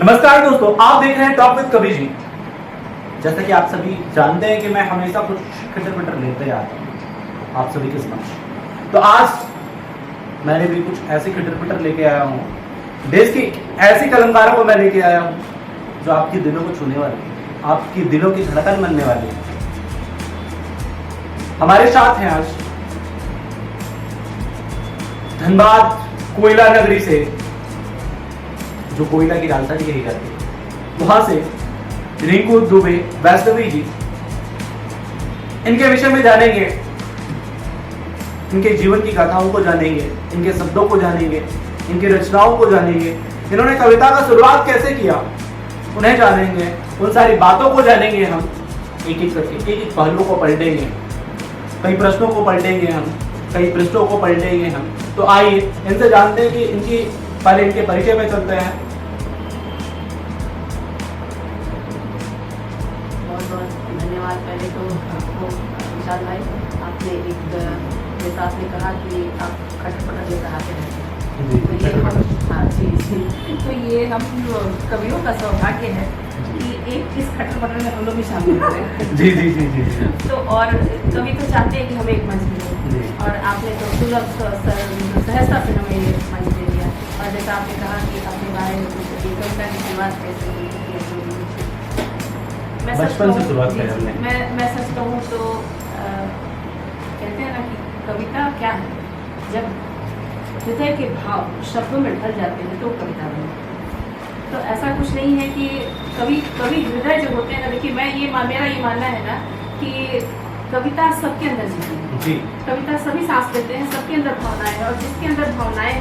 नमस्कार दोस्तों, आप देख रहे हैं टॉक विद कबीर जी। जैसा कि आप सभी जानते हैं कि मैं हमेशा कुछ खिटर पिटर लेते आता हूँ आप सभी के समक्ष। तो आज मैंने भी कुछ ऐसे खिटर पिटर लेके आया हूँ, देश की ऐसी कलमकारों को मैं लेके आया हूँ जो आपके दिलों को छूने वाले, आपकी दिलों की धड़कन बनने वाली है। हमारे साथ हैं आज धनबाद कोयला नगरी से, जो कोयला की राजधानी कही जाती है, वहां से रिंकू दुबे वैष्णवी जी। इनके विषय में जानेंगे, इनके जीवन की गाथाओं को जानेंगे, इनके शब्दों को जानेंगे, इनकी रचनाओं को जानेंगे, इन्होंने कविता का शुरुआत कैसे किया उन्हें जानेंगे, उन सारी बातों को जानेंगे। हम एक एक करके एक एक पहलू को पलटेंगे, कई प्रश्नों को पलटेंगे हम, कई पृष्ठों को पलटेंगे हम। तो आइए इनसे जानते हैं कि इनकी पहले इनके परिचय में चलते हैं। बहुत बहुत धन्यवाद। पहले तो आपको विशाल भाई, आपने एक जैसा आपने कहा कि आप खटपट जैसा आते रहते हैं, तो ये हम हाँ जी तो ये हम कवियों का सौभाग्य है कि एक इस खटपट में हम लोग भी शामिल हो रहे हैं। जी जी जी जी जी। तो और कवि तो चाहते हैं कि हम एक मंच मिले, और आपने तो सुलभ सहजता से हमें ये मंच दे दिया। और जैसा आपने कहा कि अपने बारे में कुछ कविता की शुरुआत कैसे हुई, मैं बचपन से शुरुआत करी हमने। मैं सच कहूँ तो कहते हैं ना कि कविता क्या है, जब हृदय के भाव शब्दों में ढल जाते हैं तो कविता बनती है। तो ऐसा कुछ नहीं है कि कवि हृदय जो होते हैं ना, देखिए मेरा ये मानना है ना कि कविता सबके अंदर जीती है जी। कविता सभी सांस लेते हैं, सबके अंदर भावनाएं है, और जिसके अंदर भावनाएं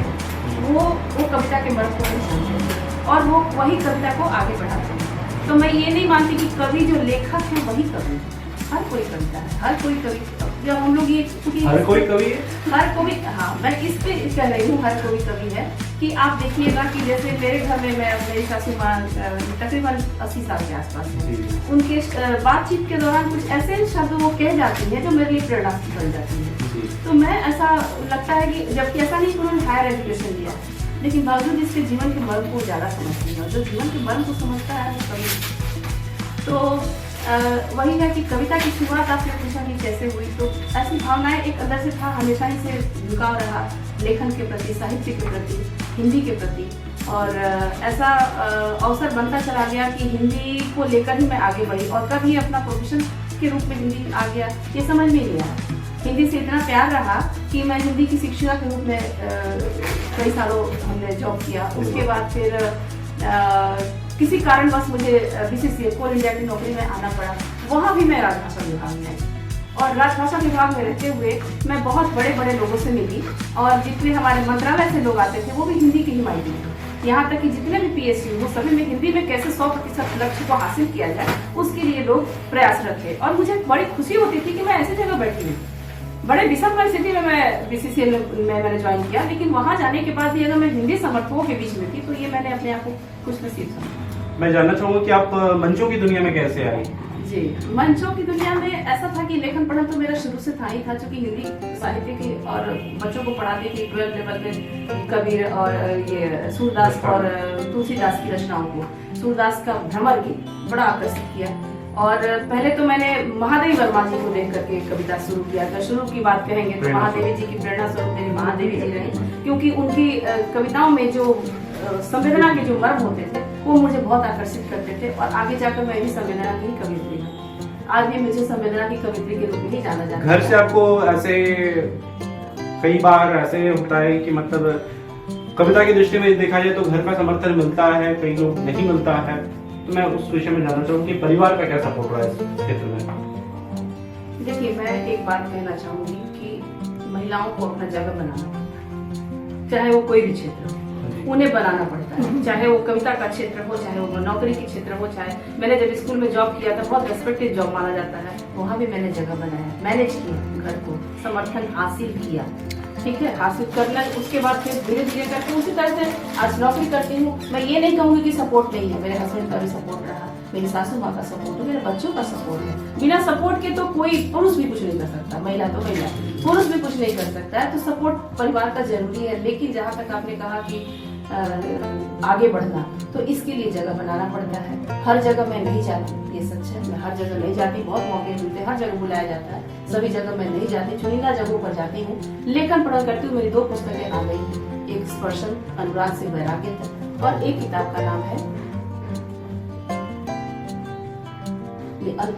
वो कविता के मर्म को नहीं समझते और वो वही कविता को आगे बढ़ाते हैं। तो मैं ये नहीं मानती कि कवि जो लेखक है वही कवि, हर कोई कविता है, हर कोई कवि। जब हम लोग ये हर कोई कवि है, हर कोई, हाँ मैं इस पे कह रही हूँ, हर कोई कवि है। कि आप देखिएगा कि जैसे मेरे घर में मेरी सासू माँ तकरीबन 80 साल के आसपास है, उनके बातचीत के दौरान कुछ ऐसे शब्द वो कह जाती हैं जो मेरे लिए प्रेरणा बन जाती है। तो मैं ऐसा लगता है कि जबकि ऐसा नहीं कि उन्होंने हायर एजुकेशन लिया, लेकिन बावजूद इसके जीवन के मर्म को ज़्यादा समझती है, जो जीवन के मर्म को समझता है वो कवि। तो वही है कि कविता की शुरुआत आपने पूछा कि कैसे हुई, तो ऐसी भावनाएं एक अंदर से था, हमेशा ही से झुकाव रहा लेखन के प्रति, साहित्य के प्रति, हिंदी के प्रति। और ऐसा अवसर बनता चला गया कि हिंदी को लेकर ही मैं आगे बढ़ी, और कब ये अपना प्रोफेशन के रूप में हिंदी आ गया ये समझ में नहीं आया। हिंदी से इतना प्यार रहा कि मैं हिंदी की शिक्षिका के रूप में कई सालों हमने जॉब किया। उसके बाद फिर किसी कारणवश मुझे बीसीसीए कोल इंडिया की नौकरी में आना पड़ा। वहाँ भी मैं राजभाषा विभाग में आई, और राजभाषा विभाग में रहते हुए मैं बहुत बड़े बड़े लोगों से मिली, और जितने हमारे मंत्रालय से लोग आते थे वो भी हिंदी की ही मायने थे। यहाँ तक कि जितने भी पीएसयू वो सभी में हिंदी में कैसे 100% लक्ष्य को हासिल किया जाए उसके लिए लोग प्रयासरत थे। और मुझे बड़ी खुशी होती थी कि मैं ऐसी जगह बैठी हूँ। बड़े विषम परिस्थिति में मैं बीसीसीए में मैंने ज्वाइन किया, लेकिन वहाँ जाने के बाद भी अगर मैं हिंदी समर्थकों के बीच में थी तो ये मैंने अपने आप को खुश नसीब समझा। मैं जानना चाहूंगा कि आप मंचों की दुनिया में कैसे आई? जी, मंचों की दुनिया में ऐसा था कि लेखन पढ़न तो मेरा शुरू से था ही था, क्योंकि हिंदी साहित्य की और बच्चों को पढ़ाती थी 12 लेवल में कबीर और ये सूरदास और तुलसीदास की रचनाओं को। सूरदास का भ्रमर की बड़ा आकर्षित किया, और पहले तो मैंने महादेवी वर्मा जी को देख करके कविता शुरू किया था। शुरू की बात कहेंगे तो महादेवी जी की प्रेरणा स्वरूप मेरी महादेवी जी रही, क्योंकि उनकी कविताओं में जो संवेदना के जो मर्म होते थे वो मुझे बहुत आकर्षित करते थे, और आगे जाकर मैं भी संवेदना की ही कवित्री हूँ। आज भी मुझे संवेदना की कवित्री के रूप में ही जाना जाता है। घर से आपको ऐसे कई बार ऐसे होता है कि मतलब कविता की दृष्टि में देखा जाए तो घर का समर्थन मिलता है, कई लोग नहीं मिलता है। तो मैं उस विषय में जानना चाहूँगा कि परिवार का क्या सपोर्ट रहा है इस क्षेत्र में? देखिए, मैं एक बात कहना चाहूंगी कि महिलाओं को अपना जगह बनाना पड़ता है, चाहे वो कोई भी क्षेत्र हो, उन्हें बनाना पड़ता है। चाहे वो कविता का क्षेत्र हो, चाहे वो नौकरी की क्षेत्र हो, चाहे मैंने जब स्कूल में जॉब किया था बहुत रेस्पेक्टेड जॉब माना जाता है, वहाँ भी मैंने जगह बनाया, मैनेज किया घर को, समर्थन हासिल किया। ठीक है, हासिल करना, उसके बाद फिर धीरे धीरे करके उसी तरह से आज नौकरी करती हूँ। मैं ये नहीं कहूँगी कि सपोर्ट नहीं है, मेरे हस्बैंड का भी सपोर्ट रहा, मेरी सासू माँ का सपोर्ट है, मेरे बच्चों का सपोर्ट है। बिना सपोर्ट के तो कोई पुरुष भी कुछ नहीं कर सकता, महिला तो महिला, पुरुष भी कुछ नहीं कर सकता है। तो सपोर्ट परिवार का जरूरी है। लेकिन जहाँ तक आपने कहा कि आगे बढ़ना, तो इसके लिए जगह बनाना पड़ता है। हर जगह मैं नहीं जाती, ये सच है, मैं हर जगह नहीं जाती, बहुत मौके मिलते हैं, हर जगह बुलाया जाता है, सभी जगह मैं नहीं जाती, चुनिंदा जगहों पर जाती हूँ। लेखन पढ़ा करती हूँ, मेरी 2 पुस्तकें आ गई, एक स्पर्शन अनुराग से वैराग्य तक, और एक किताब का नाम है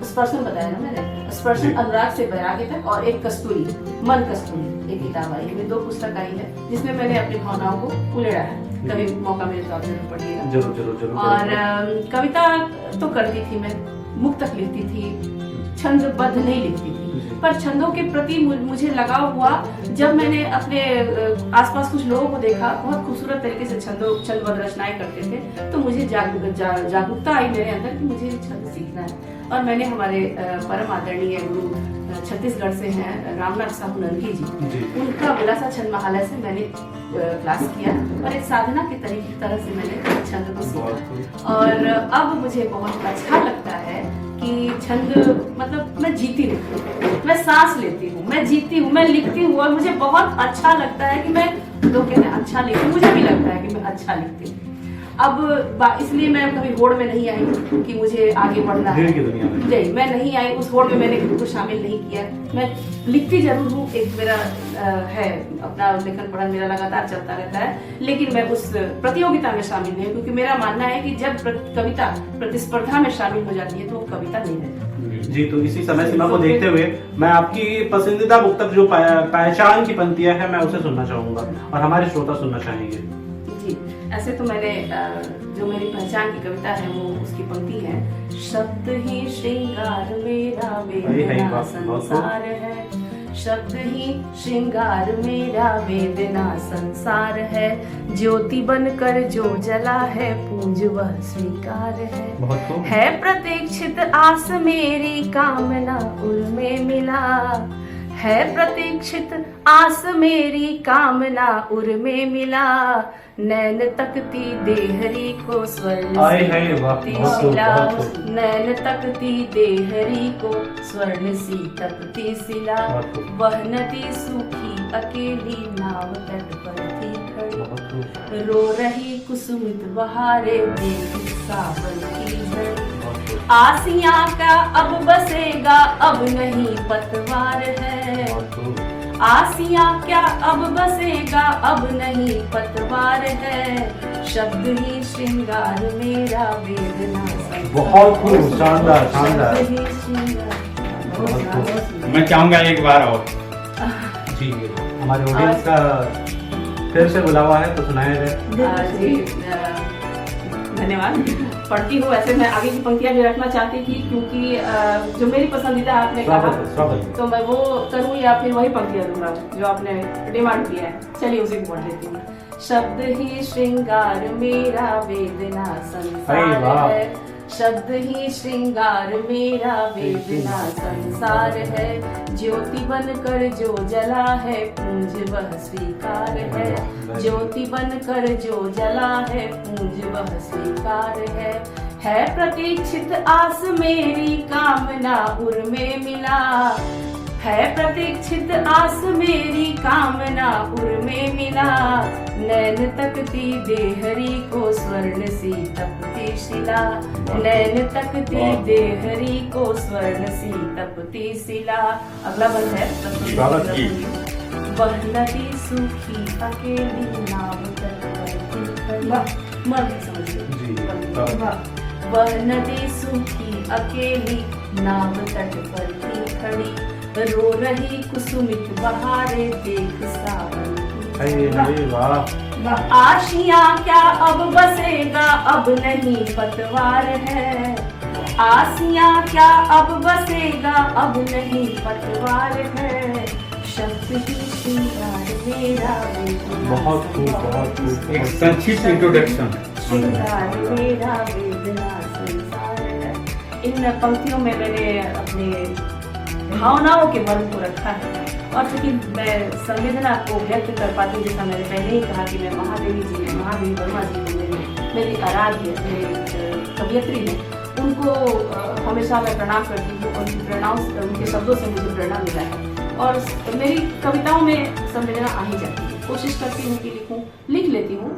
स्पर्शन, बताया ना मैंने, स्पर्शन अनुराग से वैराग्य तक, और एक कस्तूरी, मन कस्तूरी, एक किताब आई है। 2 पुस्तक आई है जिसमें मैंने अपनी भावनाओं को उलेड़ा है। कभी मौका मिले तो आप जरूर पढ़िएगा। जरूर जरूर जरूर। और कविता तो करती थी मैं, मुक्तक लिखती थी, छंदबद्ध नहीं लिखती थी, पर छंदों के प्रति मुझे लगाव हुआ जब मैंने अपने आसपास कुछ लोगों को देखा, बहुत खूबसूरत तरीके से छंदबद्ध रचनाएं करते थे, तो मुझे जागरूकता आई मेरे अंदर कि मुझे छंद सीखना है। और मैंने हमारे परम आदरणीय गुरु छत्तीसगढ़ से हैं रामनाथ साहू नंदगी जी, उनका विलासा छंद महालय से मैंने क्लास किया, और एक साधना के तरह से मैंने छंद को सीखा। और अब मुझे बहुत अच्छा लगता है कि छंद, मतलब मैं जीती हूँ, मैं सांस लेती हूँ, मैं जीती हूँ, मैं लिखती हूँ, और मुझे बहुत अच्छा लगता है कि मैं, लोग कहते हैं अच्छा लिखती हूँ, मुझे भी लगता है कि मैं अच्छा लिखती हूँ। अब इसलिए मैं कभी होड़ में नहीं आई कि मुझे आगे बढ़ना है, नहीं, मैं नहीं आई उस होड़ में, मैंने खुद को शामिल नहीं किया। मैं लिखती जरूर हूँ, एक मेरा है अपना लेखन पढ़न मेरा लगातार चलता रहता है, लेकिन मैं उस प्रतियोगिता में शामिल नहीं, क्योंकि मेरा मानना है कि जब कविता प्रतिस्पर्धा में शामिल हो जाती है तो वो कविता नहीं रहती। जी, तो इसी समय सीमा को देखते हुए मैं आपकी पसंदीदा मुक्तक जो पहचान की पंक्तियां हैं मैं उसे सुनना चाहूंगा, और हमारे श्रोता सुनना चाहेंगे। जी, ऐसे तो मैंने जो मेरी पहचान की कविता है वो उसकी पंक्ति है, शब्द ही श्रृंगार मेरा वेदना संसार है, शब्द ही श्रृंगार मेरा वेदना संसार है, ज्योति बनकर जो जला है पूंज वह स्वीकार है प्रतीक्षित आस मेरी कामना उर में मिला, है प्रतीक्षित आस मेरी कामना उर में मिला, नैन तकती देहरी को स्वर्ण सी शिला, नैन तकती देहरी को स्वर्ण सी तपती शिला, वह नदी सूखी अकेली नाव तट पर थी खड़ी, रो रही कुसुमित बहारे देख सावन की झड़ी, आसियां का अब बसेगा अब नहीं पतवार है, आसियां क्या अब बसेगा अब नहीं पतवार है, शब्द ही श्रृंगार मेरा वेदना संसार। बहुत खूब, शानदार शानदार। मैं चाहूंगा एक बार और। जी, हमारे ऑडियंस का फिर से बुलावा है तो सुनाया जाए। जी, धन्यवाद। पढ़ती हूँ, ऐसे मैं आगे की पंक्तियां भी रखना चाहती थी, क्योंकि जो मेरी पसंदीदा आपने कहा तो मैं वो करूँ या फिर वही पंक्तियां दूंगा जो आपने डिमांड किया है। चलिए उसी को पढ़ लेती हूँ। शब्द ही श्रृंगार मेरा वेदना संसार है, शब्द ही श्रृंगार मेरा वेदना संसार है, ज्योति बनकर जो जला है पूंज वह स्वीकार है, ज्योति बनकर जो जला है पूंज वह स्वीकार है प्रतीक्षित आस मेरी कामना उर में मिला, है प्रतीक्षित आस मेरी कामना उर में मिला, नैन तकती देहरी को स्वर्ण सी तपती शिला, नैन तकती देहरी को स्वर्ण सी तपती शिला। अगला बंद है, वह नदी सूखी अकेली नाव तट पर वह नदी सूखी अकेली नाव तट पर थी खड़ी, रो रही कुसुमित बहारे देख सावन की। आशियां क्या अब बसेगा अब नहीं पतवार है, आसियां क्या अब बसेगा अब नहीं पतवार है, शब्द ही श्रृंगार मेरा वेदना। बहुत खूब, बहुत खूब। एक संक्षिप्त इंट्रोडक्शन। श्रृंगार मेरा वेदना संसार है। इन पंक्तियों में मैंने अपने भावनाओं के वर्ग को रखा है, और चूंकि मैं संवेदना को व्यक्त कर पाती हूँ, जैसा मैंने पहले ही कहा कि मैं महादेवी वर्मा जी को मेरी आराध्य मेरी कवियत्री है, उनको हमेशा मैं प्रणाम करती हूँ, उनकी प्रेरणाओं उनके शब्दों से मुझे प्रेरणा मिला है, और मेरी कविताओं में संवेदना आ ही जाती है। कोशिश करती हूँ कि लिखूं, लिख लेती हूँ,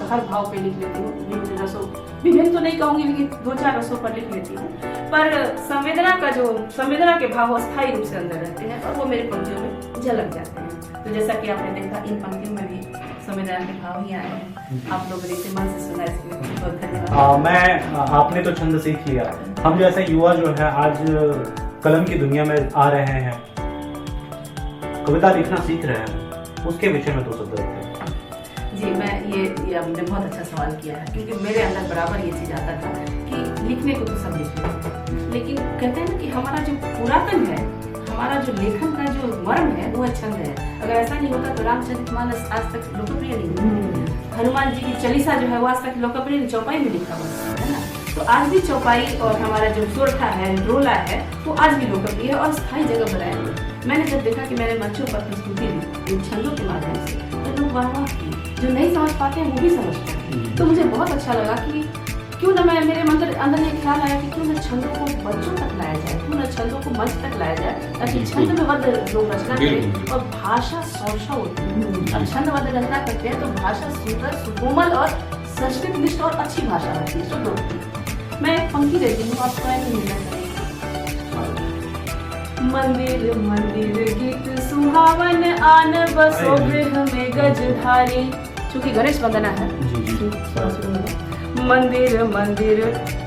हर भाव पे लिख लेती हूँ, विभिन्न रसों, विभिन्न तो नहीं कहूँगी लेकिन 2-4 रसों पर लिख लेती हूँ। पर संवेदना के भाव अस्थायी रूप से अंदर रहते हैं और वो मेरे पंक्तियों में झलक जाते हैं। तो जैसा कि आपने देखा इन पंक्तियों में भी संवेदना के भाव ही आए हैं। आप लोगों ने इसे मन से सुना, इसके लिए बहुत धन्यवाद। आपने तो छंद सीख लिया, हम जैसे युवा जो है आज कलम की दुनिया में आ रहे हैं, कविता लिखना सीख रहे हैं, उसके विषय में 2 शब्द रखते हैं। जी, मैं ये आपने बहुत अच्छा सवाल किया है, क्योंकि मेरे अंदर बराबर ये चीज आता था कि लिखने को तो सब लिख लेते, लेकिन कहते हैं ना कि हमारा जो पुरातन है, हमारा जो लेखन का जो मर्म है वो छंद है। अगर ऐसा नहीं होता तो रामचरितमानस आज तक लोकप्रिय नहीं हुआ, हनुमान जी की चालीसा जो है वो आज तक लोकप्रिय चौपाई में लिखा हुआ है ना। तो आज भी चौपाई और हमारा जो सोरठा है, रोला है, वो आज भी लोकप्रिय है और स्थायी जगह बनाए हुए। मैंने जब देखा कि मैंने मंचों पर प्रस्तुति दी इन छंदों के माध्यम से, तो लोग वाह की, जो नहीं समझ पाते हैं वो भी समझते हैं। तो मुझे बहुत अच्छा लगा कि क्यों ना मेरे अंदर ये ख्याल आया कि क्यों ना छंदों को बच्चों तक लाया जाए, क्यों ना छंदों को मंच तक लाया जाए, ताकि छंदबद्ध लोग रचना करें और भाषा सौर्षा होती है। अब छंदबद्ध रचना करते हैं तो भाषा सुंदर, सुकोमल और संस्कृत निष्ठ और अच्छी भाषा होती है, शुद्ध होती है। मैं एक पंक्ति देती हूँ, आप स्वयं ही मिलना चाहिए। मंदिर मंदिर गीत सुहावन आन बसो गृह में गजधारी, चूंकि गणेश वंदना है। मंदिर मंदिर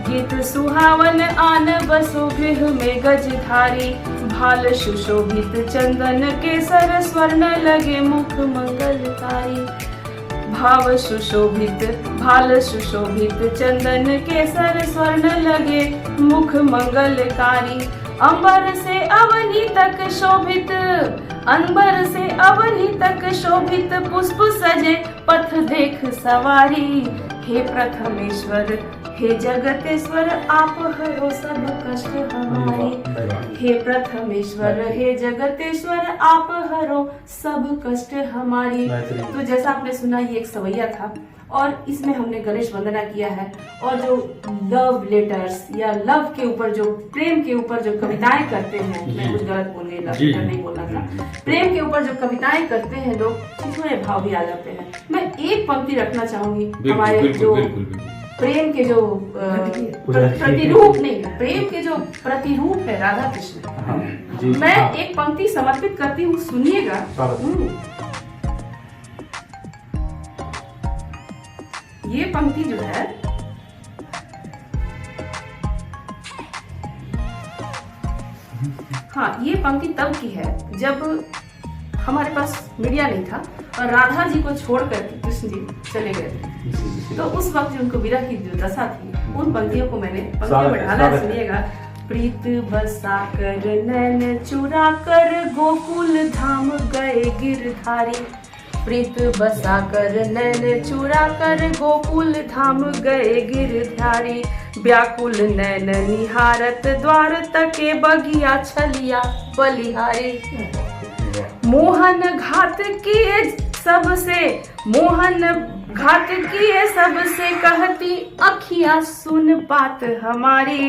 गीत सुहावन आन बसो गृह में गजधारी, भाल सुशोभित चंदन केसर स्वर्ण लगे मुख मंगलकारी। भाल सुशोभित चंदन केसर स्वर्ण लगे मुख मंगलकारी। अंबर से अवनी तक शोभित पुष्प सजे पथ देख सवारी। हे प्रथमेश्वर हे जगतेश्वर आप हरो सब कष्ट हमारे। हे प्रथमेश्वर हे जगतेश्वर आप हरो सब कष्ट हमारी। तो जैसा आपने सुना ये एक सवैया था और इसमें हमने गणेश वंदना किया है। और जो लव लेटर्स या लव के ऊपर जो प्रेम के ऊपर जो कविताएं करते हैं, मैं कुछ गलत बोल गई, लव लेटर नहीं बोलना था, प्रेम के ऊपर जो कविताएं करते हैं लोग, थोड़े भाव भी आ जाते हैं। मैं एक पंक्ति रखना चाहूंगी हमारे जो प्रेम के जो प्रतिरूप नहीं, प्रेम के जो प्रतिरूप है राधा कृष्ण, मैं एक पंक्ति समर्पित करती हूँ, सुनिएगा। ये पंक्ति जो है ये पंक्ति तब की है जब हमारे पास मीडिया नहीं था और राधा जी को छोड़कर कृष्ण जी चले गए थे। तो उस वक्त जो उनको विरह की जो दशा थी, उन पंक्तियों को मैंने पंक्तियों में ढाला। सुनिएगा। प्रीत बसा कर नैन चुरा कर गोकुल धाम गए गिरधारी। प्रीत बसा कर नैन चुरा कर गोकुल धाम गए गिरधारी। व्याकुल नैन निहारत द्वार तके बगिया छलिया बलिहारी। मोहन घात किए सबसे कहती अखियां सुन बात हमारी।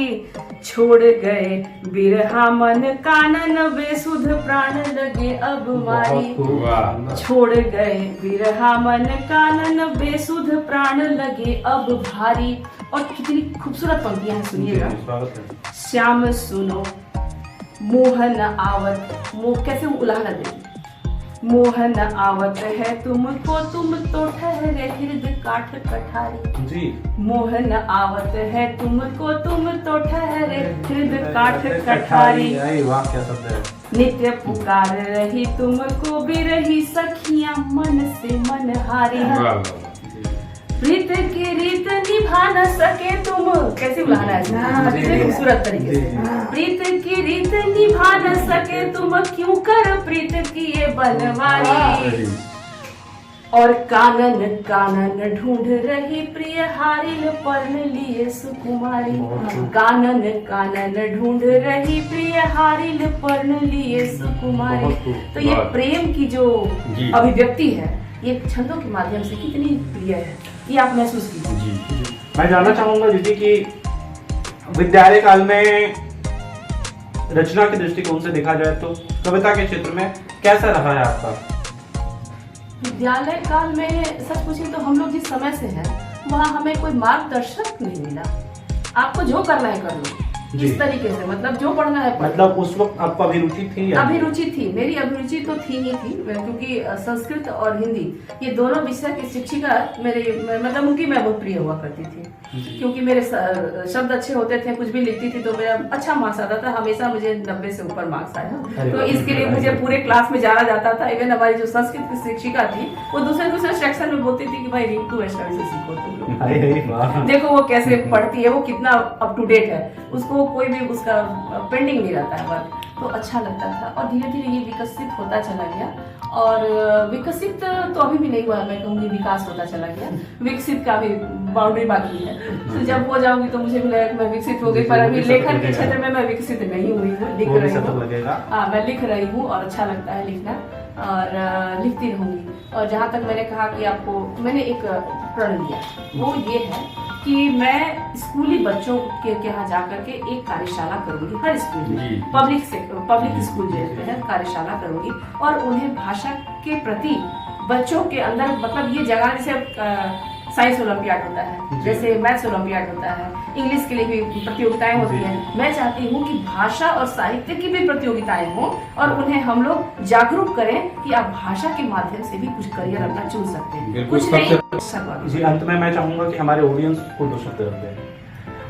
छोड़ गए बिरहा मन कानन बेसुध प्राण लगे अब मारी। छोड़ गए बिरहा मन कानन बेसुध प्राण लगे अब भारी। और कितनी खूबसूरत पंक्तियां हैं, सुनिएगा। श्याम सुनो मोहन आवत, कैसे वो उलाहना देगी। मोहन आवत है तुमको तुम तो ठहरे हृदय काठ कठारी। जी। मोहन आवत है तुमको तुम तो ठहरे हृदय काठ कठारी। वाह क्या शब्द है। नित्य पुकार रही तुमको बिरही सखियां मन से मन हारी। प्रीत की रीत निभा न सके तुम, कैसे बुलाना है कितने खूबसूरत तरीके से। प्रीत की रीत निभा न सके तुम क्यों कर प्रीत किए बनवारी। और कानन कानन ढूंढ रही प्रिय हारिल पर्ण लिए सुकुमारी। कानन कानन ढूंढ रही प्रिय हारिल पर्ण लिए सुकुमारी। तो ये प्रेम की जो अभिव्यक्ति है ये छंदों के माध्यम से कितनी प्रिय है, ये आप महसूस कीजिए। मैं जानना चाहूंगा दीदी कि विद्यालय काल में रचना के दृष्टिकोण से देखा जाए तो कविता के क्षेत्र में कैसा रहा है आपका? विद्यालय काल में सच पूछे तो हम लोग जिस समय से हैं वहाँ हमें कोई मार्गदर्शक नहीं मिला। आपको जो करना है कर लो, जी। इस तरीके से, मतलब जो पढ़ना है पढ़। मतलब उस वक्त आपको अभिरुचि थी या? अभिरुचि थी, मेरी अभिरुचि तो थी ही थी, क्योंकि संस्कृत और हिंदी ये दोनों विषय की शिक्षिका मतलब उनकी मैं बहुत प्रिय हुआ करती थी, क्योंकि मेरे शब्द अच्छे होते थे, कुछ भी लिखती थी तो मेरा अच्छा मार्क्स आता था, हमेशा मुझे 90 से ऊपर मार्क्स आया। तो इसके लिए मुझे पूरे क्लास में जाना जाता था। इवन हमारी जो संस्कृत की शिक्षिका थी वो दूसरे सेक्शन में बोलती थी कि भाई रिंकू वैष्णवी से सीखो तुम लोग, देखो वो कैसे पढ़ती है, वो कितना अप टू डेट है, उसको कोई भी उसका पेंडिंग नहीं रहता है वर्क, तो अच्छा लगता था। और धीरे धीरे ये विकसित होता चला गया, और विकसित तो अभी भी नहीं हुआ, मैं कहूँगी विकास होता चला गया, विकसित का भी बाउंड्री बाकी है। तो जब हो जाऊंगी तो मुझे भी लगेगा कि मैं विकसित हो गई, पर अभी लेखन के क्षेत्र में मैं विकसित नहीं हुई हूँ, लिख रही हूँ। हाँ, मैं लिख रही हूँ और अच्छा लगता है लिखना, और लिखती रहूंगी। और जहाँ तक मैंने कहा कि आपको मैंने एक प्रण लिया, वो ये है कि मैं स्कूली बच्चों के यहाँ जाकर के एक कार्यशाला करूंगी, हर स्कूल में, पब्लिक स्कूल जो है कार्यशाला करूंगी, और उन्हें भाषा के प्रति बच्चों के अंदर, मतलब ये जगह, जैसे साइंस ओलंपियाड होता है, जैसे मैथ्स ओलंपियाड होता है, इंग्लिश के लिए भी प्रतियोगिताएं होती हैं, मैं चाहती हूँ कि भाषा और साहित्य की भी प्रतियोगिताएं हों, और उन्हें हम लोग जागरूक करें कि आप भाषा के माध्यम से भी कुछ करियर अपना चुन सकते हैं, कुछ नहीं। जी, अंत में मैं चाहूंगा कि हमारे ऑडियंस को 2 शब्द रखते हैं।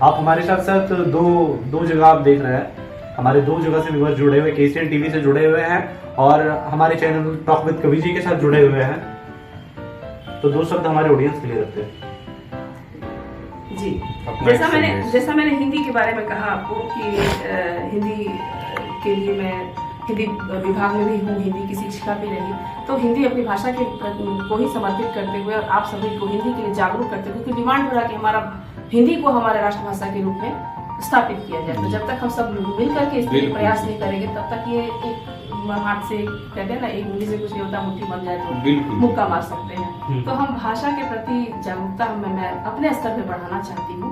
आप हमारे साथ साथ दो जगह आप देख रहे हैं, हमारे 2 जगह से व्यूअर्स जुड़े हुए, KCN TV से जुड़े हुए हैं, और हमारे चैनल टॉक विद कवि जी के साथ जुड़े हुए हैं, तो 2 शब्द हमारे ऑडियंस के लिए रखते हैं। जी, जैसा मैंने हिंदी के बारे में कहा आपको कि हिंदी के लिए मैं हिंदी विभाग में भी हूँ, हिंदी की शिक्षिका भी रही, तो हिंदी अपनी भाषा के को ही समर्पित करते हुए और आप सभी को हिंदी के लिए जागरूक करते हुए, क्योंकि डिमांड हो रहा है कि हमारा हिंदी को हमारे राष्ट्रभाषा के रूप में स्थापित किया जाए। तो जब तक हम सब मिल करके इसके लिए प्रयास नहीं करेंगे, तब तक ये एक हाथ से कहते हैं ना, एक उंगली से कुछ नहीं होता, मुट्ठी बन जाए तो मुक्का मार सकते हैं। तो हम भाषा के प्रति जागरूकता मैं अपने स्तर पे बढ़ाना चाहती हूँ,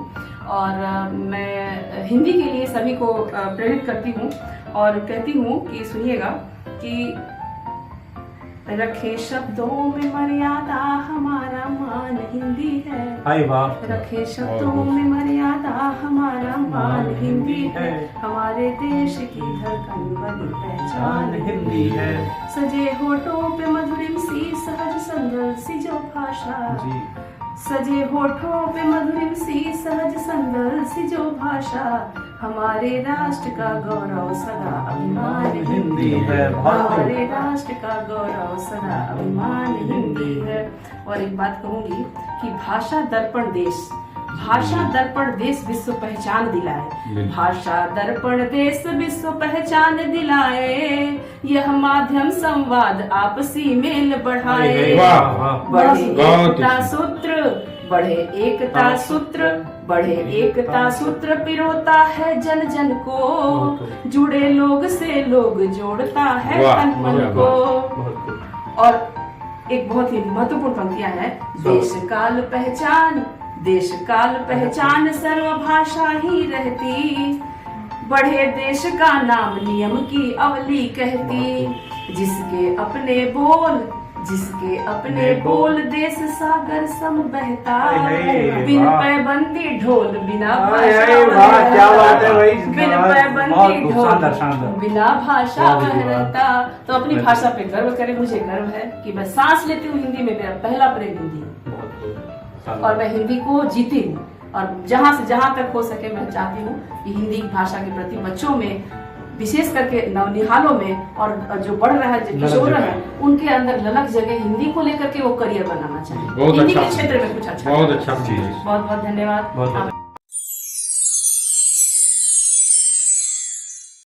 और मैं हिंदी के लिए सभी को प्रेरित करती हूँ, और कहती हूँ कि सुनिएगा कि रखे शब्दों में मर्यादा हमारा मान हिंदी है, रखे शब्दों में मर्यादा हमारा मान हिंदी है, हमारे देश की धड़कन बनी पहचान हिंदी है, सजे होठों पे मधुरिम सी सहज संदल सी जो भाषा, सजे होठों पे मधुरिम सी सहज संदल सी जो भाषा, हमारे राष्ट्र का गौरव सदा अभिमान हिंदी है, हमारे राष्ट्र का गौरव सदा अभिमान हिंदी है। और एक बात कहूंगी कि भाषा दर्पण देश, भाषा दर्पण देश विश्व पहचान दिलाए, भाषा दर्पण देश विश्व पहचान दिलाए, यह माध्यम संवाद आपसी मेल बढ़ाए, बढ़े एकता सूत्र, बढ़े एकता सूत्र, बढ़े एकता सूत्र पिरोता है जन जन को, जुड़े लोग से लोग जोड़ता है तन मन को। और एक बहुत ही महत्वपूर्ण पंक्तियां हैं, देश काल पहचान, देश काल पहचान सर्वभाषा ही रहती, बढ़े देश का नाम नियम की अवली कहती, जिसके अपने बोल, जिसके अपने बोल देश सागर सम बहता, बिन पैबंदी ढोल बिना भाषा, क्या बात है भाई, बिन पैबंदी ढोल बिना भाषा वह रहता। तो अपनी भाषा पे गर्व करें, मुझे गर्व है कि मैं सांस लेती हूँ हिंदी में, मेरा पहला प्रेम हिंदी है, और मैं हिंदी को जीती हूँ, और जहाँ से जहाँ तक हो सके मैं चाहती हूँ कि हिंदी भाषा के प्रति बच्चों में, विशेष करके नवनिहालों में, और जो बढ़ रहा है, जो किशोर है, उनके अंदर ललक जगह हिंदी को लेकर के वो करियर बनाना चाहिए, हिंदी के क्षेत्र में कुछ अच्छा। बहुत अच्छा चीज, बहुत बहुत धन्यवाद।